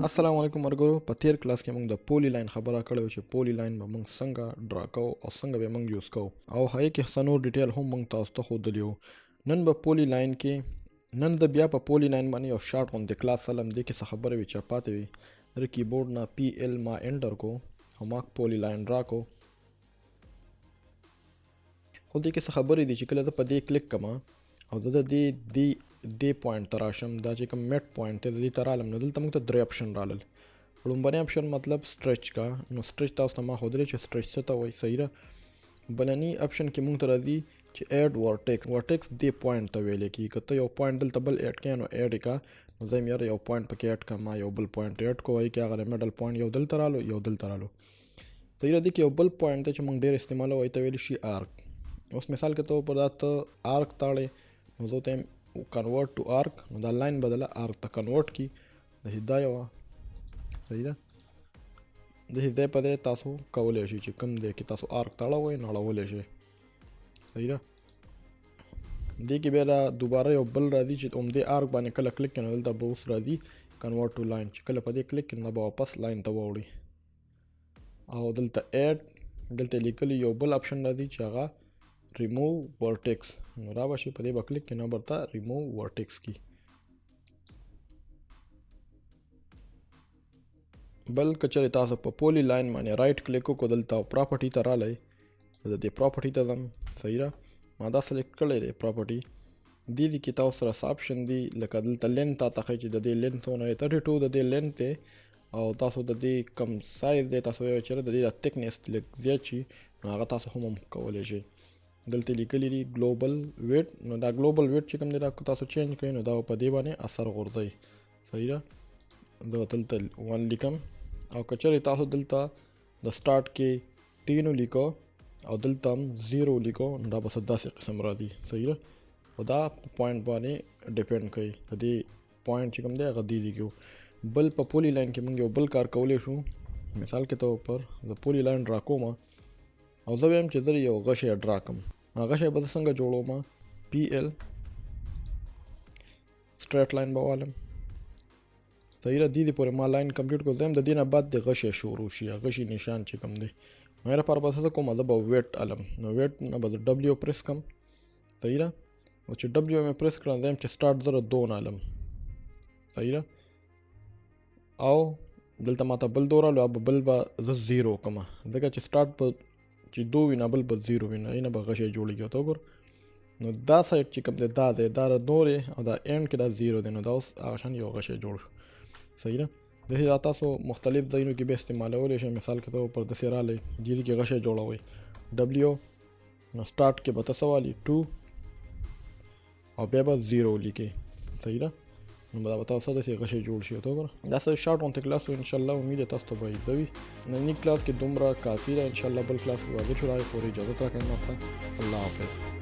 السلام علیکم مرګرو. په تیر کلاس کې موږ د پولی لاین خبره کړې چې پولی لاین به موږ څنګه ډرا کوو او څنګه به موږ یوز کوو او هغې کې څه نور ډیټیل هم موږ تاسو ته ښودلی وو. نن به پولی لاین کې نن د بیا په پولی لاین باندې یو شارټ غوندې کلاس سلم دې کې څه خبرې وي چې پاتې وي. د کیبورډ نه پی ایل ما انټر کو او ما پولی لاین ډرا کو. خو دې کې څه خبرې دي چې کله زه په دې کلیک کوم او زه د دې پوینټ ته راشم، دا چې کوم میډ پوینټ دی د دې ته رالم، نو دلته موږ ته درې اپشن رالل. لومبنی اپشن مطلب سټریچ کا، نو سټریچ تاسو ته ما ښودلی چې سټریچ څه ته وایي. صحیح ده. بلنی اپشن کې موږ ته راځي چې ایډ ورټیکس دې پوینټ ته ویلی کېږي. که ته یو پوینټ دلته بل ایډ کړې نو ایډ یې کا، نو زه یم یاره یو پوینټ پکې ایډ کړم، ما یو بل پوینټ ایډ کو، وایي کې هغه میډل پوینټ یو دلته رالو یو دلته رالو. صحیح ده. دې کې یو بل پوینټ دی چې موږ ډېر استعمالوو، وایي ته ویلی شي آرک. اوس مثال کې ته پر دا ته آرک تاړې نو زه ته کنورټ ټو آرک، نو دا لاین بدله آرک ته کنورټ کی. د دا یو صحیح ده. د دې په دې تاسو کولی شئ چې کوم دی کې تاسو آرک تړوئ نو اړولی شئ. صحیح ده. دې کې بیا دوباره یو بل راځي چې همدې آرک باندې کله کلیک کړئ نو دلته به اوس راځي کنورټ ټو لاین، چې کله په دې کلیک کړئ نو به واپس لاین ته واوړي. او دلته ایډ دلته لیکلي یو بل اپشن راځي چې هغه ریموو ورټیکس، نو را به شي په دې به کلیک کړئ نو برته ریموو ورټیکس کی. بل که چېرې تاسو په پولی لاین باندې رایټ کلیک وکړو دلته او پراپرټي ته رالی، د دې پراپرټي ته ځم. صحیح ده. ما دا سلیکټ کړی دی پراپرټي. دې کې تاسو سره څه اپشن دي، لکه دلته لینت تا ته ښایي چې د دې لینت څومره دی، 32 د دې لینت دی. او تاسو د دې کم سایز دی تاسو وایئ چېرې د دې تکنیس لږ زیات شي نو هغه تاسو هم کولی شئ. دلته لیکلي دي ګلوبل ویټ، نو دا ګلوبل ویټ چې کوم دی دا تاسو چینج کړئ نو دا په دې باندې اثر غورځوي. صحیح ده. زه دلته 1 لیکم، او که چېرې تاسو دلته د سټارټ کې 3 ولیکو او دلته هم 0 ولیکو نو دا به څه داسې قسم راځي. صحیح ده. او دا په پوینټ باندې ډیپینډ کوي، د دې پوینټ چې کوم دی هغه دې ځای کې و. بل په پولی لاین کې موږ یو بل کار کولی شو. مثال کې طور پر زه پولی لاین ډرا کوم او زه وایم چې زه یو غشی ډرا کړم. هغه غشی به زه څنګه جوړوم، پی ایل سټریټ لاین به والم. صحیح ده. دې پورې ما لاین کمپلیټ کړو. زه هم د دې نه بعد د غشی شروع شي، غشي نشان چې کوم دی نو هغې لپاره به څه کوم، زه به ویټ الم. نو ویټ نه به زه ډبلیو پریس کړم. صحیح ده. او چې ډبلیو مې پریس کړم زه یم چې سټارټ زه 2 نه الم. صحیح ده. او دلته ما ته بل 2 رالو، بل به زه 0 کړم، ځکه چې سټارټ به چې 2 وي نه بل به 0 وي، نه به غشی جوړېږي. ته وګور نو دا سایډ چې کوم دی دا دی، دا 2 دی او دا اینډ کې دا 0 دی، نو دا اوس هغه شان یو غشی جوړ شو. صحیح ده. داسې دا تاسو مختلف ځایونو کې به استعمالولی شئ. مثال کې طور پر داسې رالی دې کې غشی جوړوئ ډبلیو، نو سټارټ کې به ته څه والي 2 او بیا به 0 لیکئ. صحیح ده. نو دا به تاسو داسې غشی جوړ شي. ته وګوره دا څه شارټ غوندې کلاس و. انشاءالله امید ده تاسو ته به زده وي. ننني کلاس کې دومره کافي ده. انشاءالله بل کلاس کې به حاضر شو. هغې پورې اجازت راکړئ ماته. الله حافظ.